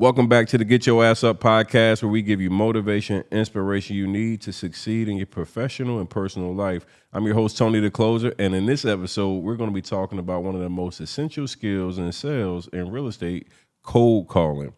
Welcome back to the Get Your Ass Up podcast, where we give you motivation, inspiration you need to succeed in your professional and personal life. I'm your host, Tony the Closer, and in this episode, we're going to be talking about one of the most essential skills in sales and real estate, cold calling.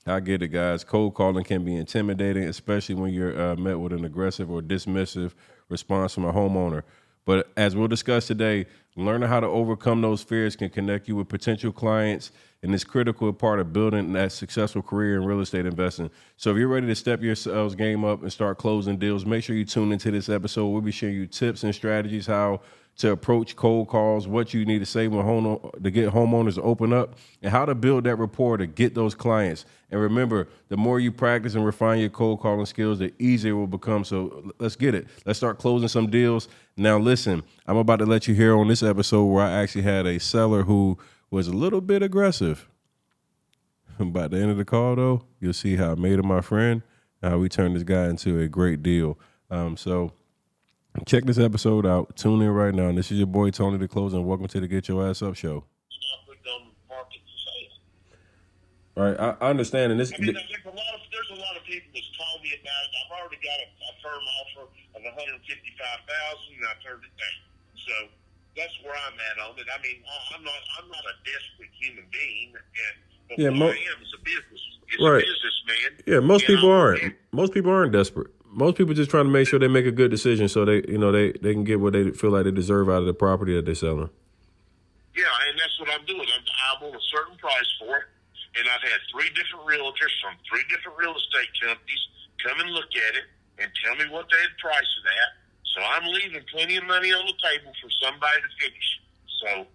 I get it, guys. Cold calling can be intimidating, especially when you're met with an aggressive or dismissive response from a homeowner. But as we'll discuss today, learning how to overcome those fears can connect you with potential clients, and it's critical part of building that successful career in real estate investing. So if you're ready to step your sales game up and start closing deals, make sure you tune into this episode. We'll be sharing you tips and strategies how to approach cold calls, what you need to say to get homeowners to open up, and how to build that rapport to get those clients. And remember, the more you practice and refine your cold calling skills, the easier it will become. So let's get it. Let's start closing some deals. Now, listen, I'm about to let you hear on this episode where I actually had a seller who was a little bit aggressive. By the end of the call, though, you'll see how I made him my friend, and how we turned this guy into a great deal. So check this episode out. Tune in right now. And this is your boy, Tony the Closer, and welcome to the Get Your Ass Up show. All right, I understand. And this, there's a lot of people that's called me about it. I've already got a firm offer of $155,000, and I turned it down. So that's where I'm at on it. I mean, I'm not a desperate human being, but I am is a businessman. Yeah, most people aren't. Most people aren't desperate. Most people just trying to make sure they make a good decision so they can get what they feel like they deserve out of the property that they're selling. Yeah, and that's what I'm doing. I want a certain price for it. And I've had 3 different realtors from 3 different real estate companies come and look at it and tell me what they'd price it at. So I'm leaving plenty of money on the table for somebody to finish. So.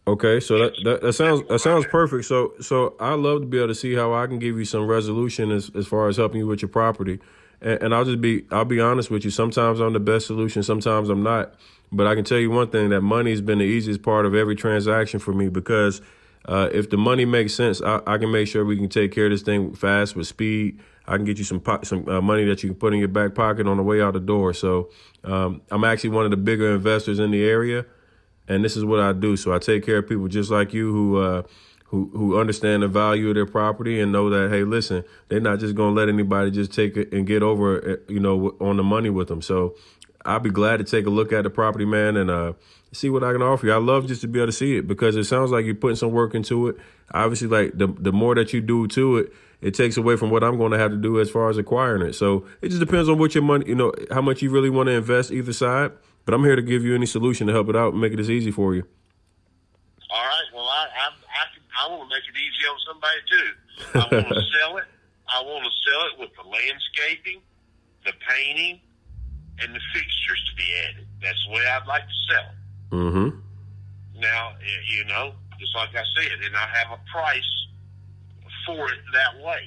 Okay, so that sounds perfect. So I love to be able to see how I can give you some resolution as far as helping you with your property. And I'll be honest with you. Sometimes I'm the best solution. Sometimes I'm not. But I can tell you one thing, that money has been the easiest part of every transaction for me, because if the money makes sense, I can make sure we can take care of this thing fast with speed. I can get you some money that you can put in your back pocket on the way out the door. So I'm actually one of the bigger investors in the area, and this is what I do. So I take care of people just like you who understand the value of their property and know that, hey, listen, they're not just going to let anybody just take it and get over, on the money with them. So I'll be glad to take a look at the property, man, and see what I can offer you. I love just to be able to see it, because it sounds like you're putting some work into it. Obviously, like the more that you do to it, it takes away from what I'm going to have to do as far as acquiring it. So it just depends on what your money, how much you really want to invest either side. But I'm here to give you any solution to help it out and make it as easy for you. All right. Well, I want to make it easy on somebody too. I want to sell it. I want to sell it with the landscaping, the painting, and the fixtures to be added. That's the way I'd like to sell it. Mm-hmm. Now, just like I said, and I have a price for it that way.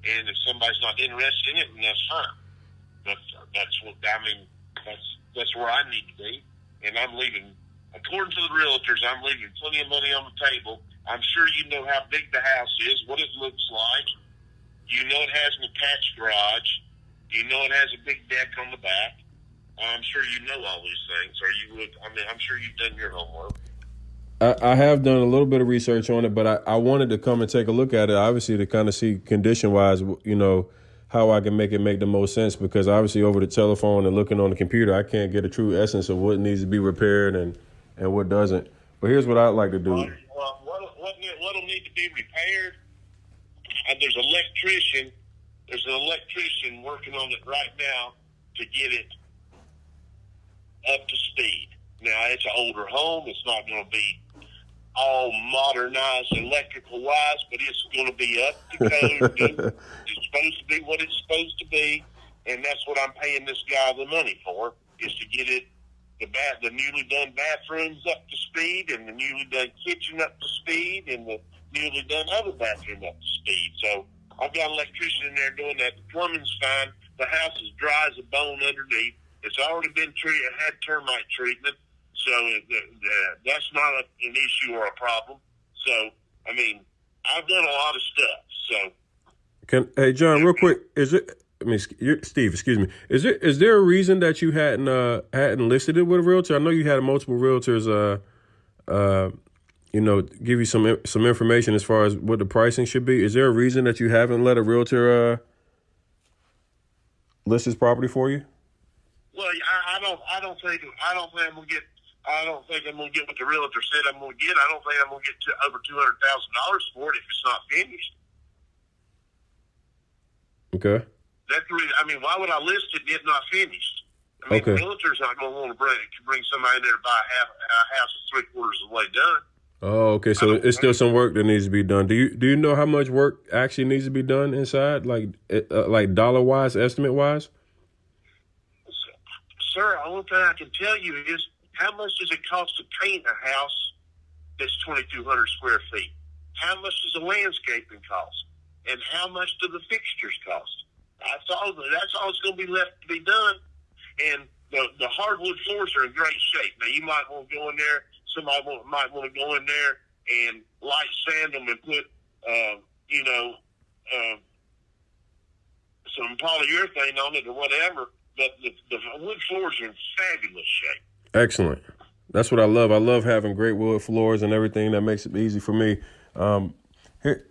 And if somebody's not interested in it, then that's fine. That's where I need to be. And I'm leaving, according to the realtors, I'm leaving plenty of money on the table. I'm sure you know how big the house is, what it looks like. You know it has an attached garage. You know it has a big deck on the back. I'm sure you know all these things, I'm sure you've done your homework. I have done a little bit of research on it, but I wanted to come and take a look at it, obviously, to kind of see condition-wise, how I can make the most sense, because obviously over the telephone and looking on the computer, I can't get a true essence of what needs to be repaired and what doesn't. But here's what I'd like to do. Well, what'll need to be repaired, there's an electrician working on it right now to get it up to speed. Now, it's an older home. It's not going to be all modernized electrical-wise, but it's going to be up to code. It's supposed to be what it's supposed to be, and that's what I'm paying this guy the money for, is to get it, the newly done bathrooms up to speed, and the newly done kitchen up to speed, and the newly done other bathroom up to speed. So I've got an electrician in there doing that. The plumbing's fine. The house is dry as a bone underneath. It's already been treated, had termite treatment, so that's not an issue or a problem. So, I've done a lot of stuff. So, Hey John, real quick, Steve, excuse me. Is there a reason that you hadn't listed it with a realtor? I know you had multiple realtors, give you some information as far as what the pricing should be. Is there a reason that you haven't let a realtor list his property for you? Well, I don't think I'm gonna get. I don't think I'm gonna get what the realtor said I'm gonna get. I don't think I'm gonna get to over $200,000 for it if it's not finished. Okay. That's the reason. I mean, why would I list it if not finished? I mean, Okay. The realtor's not gonna want to bring somebody in there to buy a house that's 3/4 of the way done. Oh, okay. So it's still some work that needs to be done. Do you know how much work actually needs to be done inside, like dollar wise, estimate wise? Sir, the only thing I can tell you is how much does it cost to paint a house that's 2,200 square feet? How much does the landscaping cost? And how much do the fixtures cost? That's all that's going to be left to be done. And the hardwood floors are in great shape. Now, you might want to go in there. Somebody might want to go in there and light sand them and put, some polyurethane on it or whatever. But the wood floors are in fabulous shape. Excellent. That's what I love. I love having great wood floors and everything. That makes it easy for me. Here,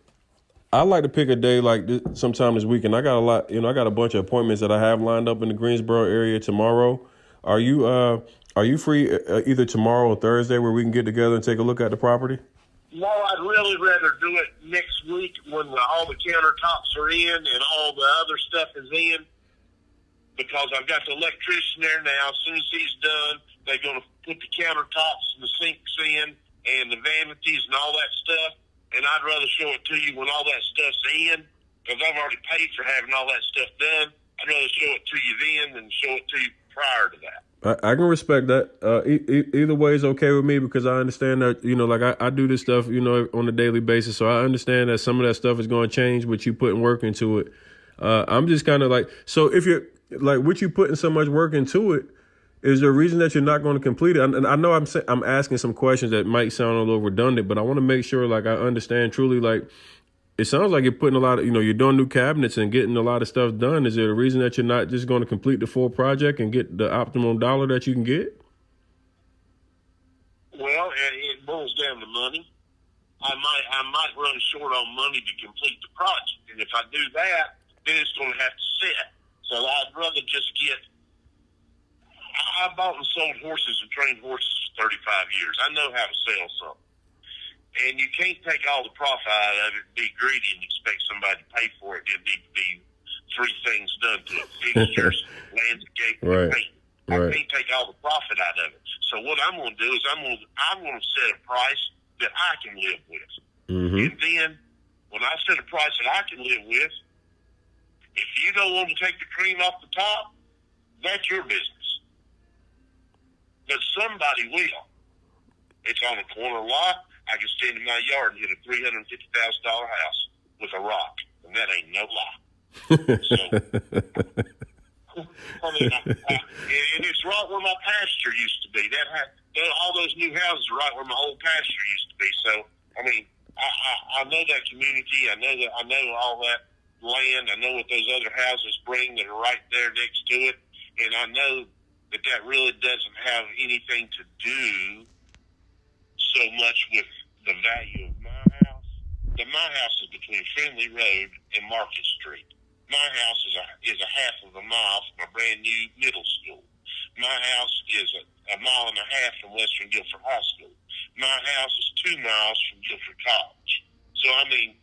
I like to pick a day like this, sometime this weekend. I got I got a bunch of appointments that I have lined up in the Greensboro area tomorrow. Are you free either tomorrow or Thursday where we can get together and take a look at the property? No, I'd really rather do it next week when all the countertops are in and all the other stuff is in, because I've got the electrician there now. As soon as he's done, they're going to put the countertops and the sinks in and the vanities and all that stuff. And I'd rather show it to you when all that stuff's in, because I've already paid for having all that stuff done. I'd rather show it to you then than show it to you prior to that. I can respect that. Either way is okay with me, because I understand that, I do this stuff, on a daily basis. So I understand that some of that stuff is going to change, but you putting work into it. I'm just kind of like, so if you're like, with you putting so much work into it, is there a reason that you're not going to complete it? And I know I'm asking some questions that might sound a little redundant, but I want to make sure like I understand truly. Like, it sounds like you're putting a lot of, you're doing new cabinets and getting a lot of stuff done. Is there a reason that you're not just going to complete the full project and get the optimum dollar that you can get? Well, it boils down to money. I might run short on money to complete the project, and if I do that, then it's going to have to sit. So I'd rather just get. I bought and sold horses and trained horses for 35 years. I know how to sell something. And you can't take all the profit out of it and be greedy and expect somebody to pay for it. There need to be three things done to it: fixtures, landscape, and paint. I can't take all the profit out of it. So what I'm going to do is I'm going to set a price that I can live with. Mm-hmm. And then when I set a price that I can live with, if you don't want to take the cream off the top, that's your business. But somebody will. It's on a corner lot. I can stand in my yard and hit a $350,000 house with a rock, and that ain't no lie. So, and it's right where my pasture used to be. All those new houses are right where my old pasture used to be. So, I mean, I know that community. I know all that land. I know what those other houses bring that are right there next to it, and I know that really doesn't have anything to do so much with the value of my house. My house is between Friendly Road and Market Street. My house is a half of a mile from a brand new middle school. My house is a mile and a half from Western Guilford High School. My house is 2 miles from Guilford College. So I mean,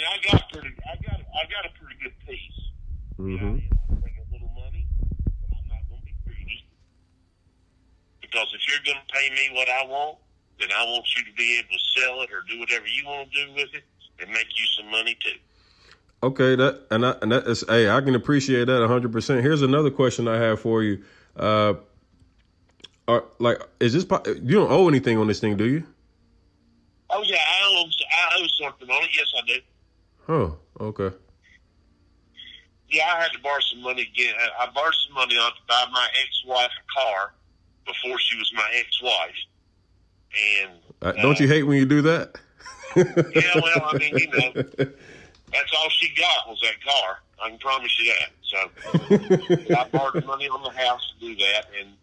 I got a pretty good piece. Mm-hmm. Because if you're going to pay me what I want, then I want you to be able to sell it or do whatever you want to do with it and make you some money too. Okay, I can appreciate that 100%. Here's another question I have for you. Is this you don't owe anything on this thing, do you? Oh yeah, I owe something on it. Yes, I do. Oh, okay. Yeah, I had to borrow some money again. I borrowed some money on to buy my ex-wife a car before she was my ex-wife. And don't you hate when you do that? Yeah, well, I mean, that's all she got was that car. I can promise you that. So I borrowed money on the house to do that, and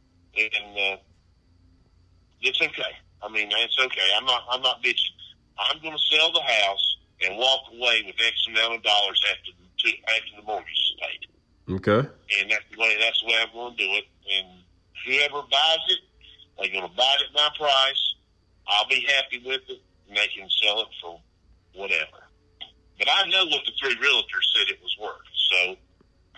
It's okay. I mean, it's okay. I'm not bitching. I'm going to sell the house and walk away with X amount of dollars after the mortgage is paid. Okay. And that's the way I'm going to do it. And whoever buys it, they're going to buy it at my price. I'll be happy with it, and they can sell it for whatever. But I know what the three realtors said it was worth. So,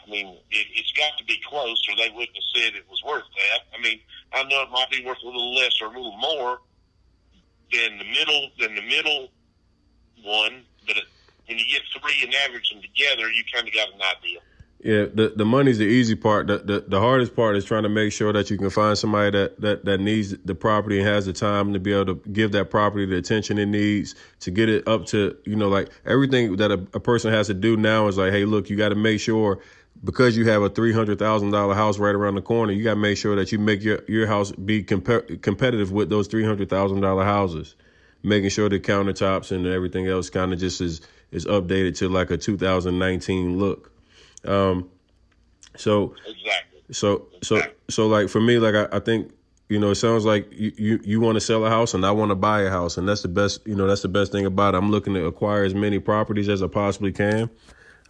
I mean, it's got to be close, or they wouldn't have said it was worth that. I mean, I know it might be worth a little less or a little more than the middle one, but when you get three and average them together, you kind of got an idea. Yeah, the money's the easy part. The hardest part is trying to make sure that you can find somebody that needs the property and has the time to be able to give that property the attention it needs to get it up to, like everything that a person has to do now is like, hey, look, you got to make sure, because you have a $300,000 house right around the corner, you got to make sure that you make your house be competitive with those $300,000 houses, making sure the countertops and everything else kind of just is updated to like a 2019 look. So like for me, like I think, it sounds like you want to sell a house and I want to buy a house, and that's the best, that's the best thing about it. I'm looking to acquire as many properties as I possibly can.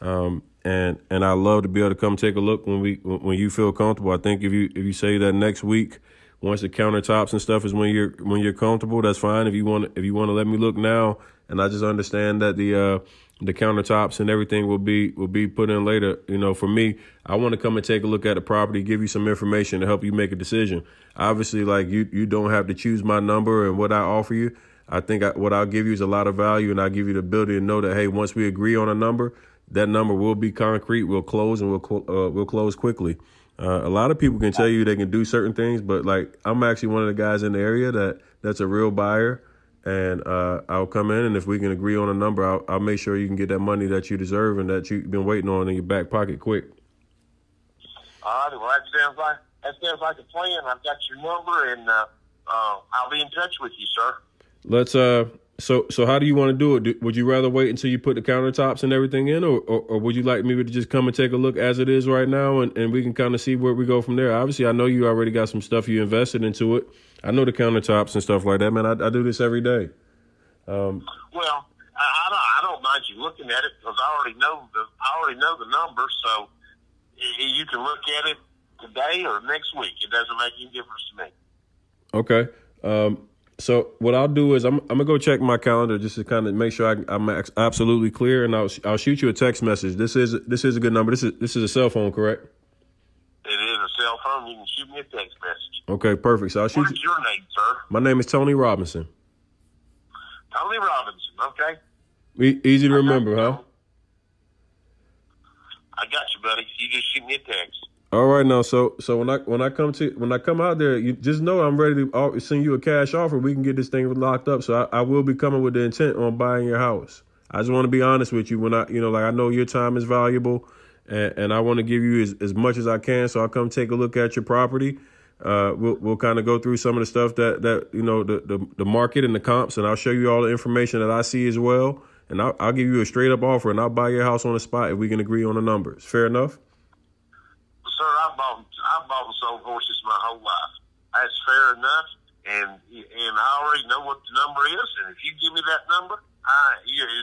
And I love to be able to come take a look when you feel comfortable. I think if you say that next week, once the countertops and stuff is when you're comfortable, that's fine. If you want to let me look now, and I just understand that the countertops and everything will be put in later. For me, I want to come and take a look at the property, give you some information to help you make a decision. Obviously, like you don't have to choose my number and what I offer you. I think what I'll give you is a lot of value, and I'll give you the ability to know that, hey, once we agree on a number, that number will be concrete. We'll close, and we'll close quickly. A lot of people can tell you they can do certain things, but like I'm actually one of the guys in the area that's a real buyer. And I'll come in, and if we can agree on a number, I'll make sure you can get that money that you deserve and that you've been waiting on in your back pocket quick. All right, well, that sounds like a plan. I've got your number, and I'll be in touch with you, sir. Let's so how do you want to do it? Would you rather wait until you put the countertops and everything in, or would you like me to just come and take a look as it is right now, and we can kind of see where we go from there? Obviously, I know you already got some stuff you invested into it. I know the countertops and stuff like that, man. I do this every day. Well, I don't mind you looking at it, because I already know the number, so you can look at it today or next week. It doesn't make any difference to me. Okay. So what I'll do is I'm gonna go check my calendar just to kind of make sure I'm absolutely clear, and I'll shoot you a text message. This is a good number. This is a cell phone, correct? It is a cell phone. You can shoot me a text message. Okay, perfect. So I'll shoot. What is your name, sir? My name is Tony Robinson. Tony Robinson. Okay. Easy to remember, huh? I got you, buddy. You just shoot me a text. All right, now. So when I come out there, you just know I'm ready to send you a cash offer. We can get this thing locked up. So I will be coming with the intent on buying your house. I just want to be honest with you. When I know your time is valuable, and I want to give you as much as I can. So I'll come take a look at your property. We'll kind of go through some of the stuff that the market and the comps, and I'll show you all the information that I see as well. And I'll give you a straight up offer, and I'll buy your house on the spot if we can agree on the numbers. Fair enough? Sir, I've bought and sold horses my whole life. That's fair enough, and I already know what the number is. And if you give me that number,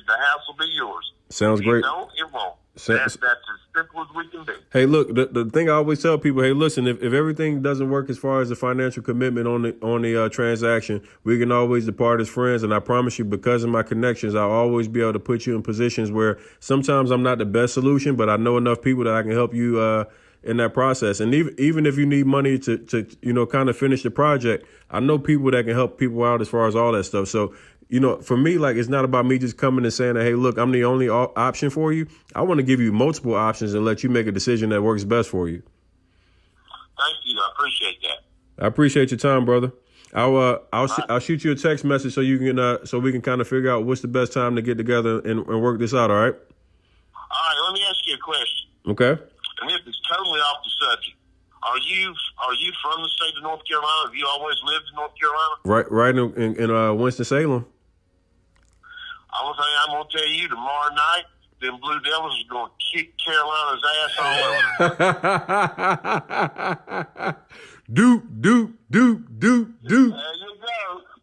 the house will be yours. Sounds great. No, it won't. That's as simple as we can be. Hey, look, the thing I always tell people, hey, listen, if everything doesn't work as far as the financial commitment on the transaction, we can always depart as friends. And I promise you, because of my connections, I'll always be able to put you in positions where sometimes I'm not the best solution, but I know enough people that I can help you in that process. And even if you need money to kind of finish the project, I know people that can help people out as far as all that stuff. So, for me, like, it's not about me just coming and saying that, hey, look, I'm the only option for you. I want to give you multiple options and let you make a decision that works best for you. Thank you. I appreciate that. I appreciate your time, brother. I'll shoot you a text message so you can so we can kind of figure out what's the best time to get together and work this out. All right. All right. Let me ask you a question. Okay. And this is totally off the subject. Are you from the state of North Carolina? Have you always lived in North Carolina? Right in Winston-Salem. Only thing I'm going to tell you, tomorrow night, them Blue Devils are going to kick Carolina's ass all over. Do. There you go.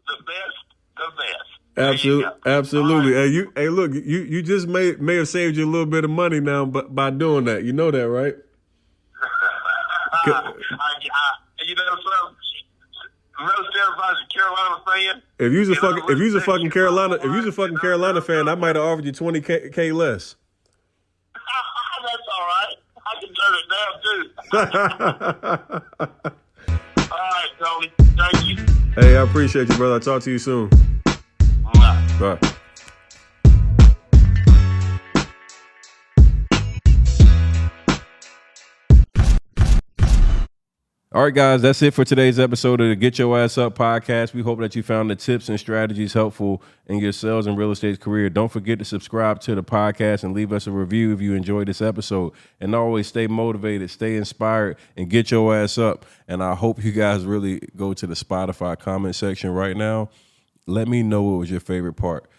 The best. Absolutely. Right. Hey, look, you just may have saved you a little bit of money now, but by doing that, you know that, right? You know something? Most everybody's a Carolina fan. If you's a fucking Carolina fan, I might have offered you $20K less. That's all right. I can turn it down too. All right, Tony. Thank you. Hey, I appreciate you, brother. I'll talk to you soon. Bye. Bye. All right, guys, that's it for today's episode of the Get Your Ass Up podcast. We hope that you found the tips and strategies helpful in your sales and real estate career. Don't forget to subscribe to the podcast and leave us a review if you enjoyed this episode. And always stay motivated, stay inspired, and get your ass up. And I hope you guys really go to the Spotify comment section right now. Let me know what was your favorite part.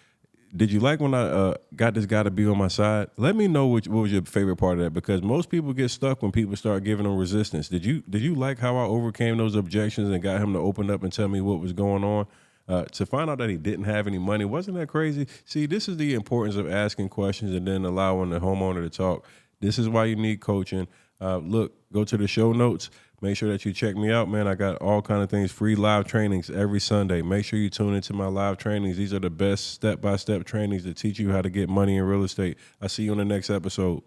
Did you like when I got this guy to be on my side? Let me know what was your favorite part of that, because most people get stuck when people start giving them resistance. Did you like how I overcame those objections and got him to open up and tell me what was going on? To find out that he didn't have any money, wasn't that crazy? See, this is the importance of asking questions and then allowing the homeowner to talk. This is why you need coaching. Look, go to the show notes. Make sure that you check me out, man. I got all kind of things, free live trainings every Sunday. Make sure you tune into my live trainings. These are the best step-by-step trainings that teach you how to get money in real estate. I'll see you on the next episode.